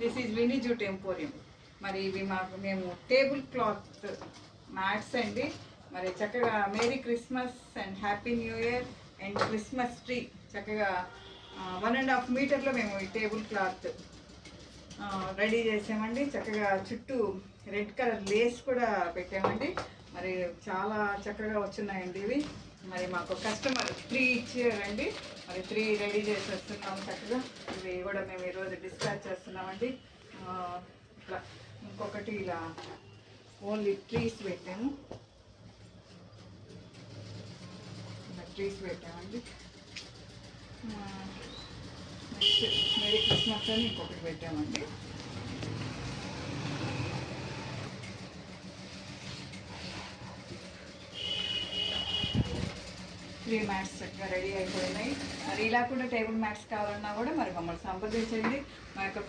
This is Vini jute emporium. మరి ఇవి మేము టేబుల్ క్లాత్ మ్యాట్స్ అండి. మరి చక్కగా merry Christmas and happy new year and Christmas tree చక్కగా 1.5 మీటర్లో మేము ఈ టేబుల్ క్లాత్ రెడీ చేసామండి. చక్కగా చుట్టూ రెడ్ కలర్ లేస్ కూడా పెట్టామండి. మరి చాలా చక్కగా వచ్చున్నాయండి ఇవి. మరి మాకు కస్టమర్ 3 ఇచ్చారండి. మరి 3 రెడీ చేసి వస్తున్నాము చక్కగా. ఇవి కూడా మేము ఈరోజు డిస్పాచ్ చేస్తున్నామండి. ఇట్లా ఇంకొకటి ఇలా ఓన్లీ ట్రీస్ పెట్టాము. ఇలా ట్రీస్ పెట్టామండి. నెక్స్ట్ మేరీ క్రిస్మస్ అని ఇంకొకటి పెట్టామండి. త్రీ మ్యాట్స్ చక్కగా రెడీ అయిపోయినాయి. మరి ఇలా కూడా టేబుల్ మ్యాట్స్ కావాలన్నా కూడా మరి మమ్మల్ని సంప్రదించండి. మా యొక్క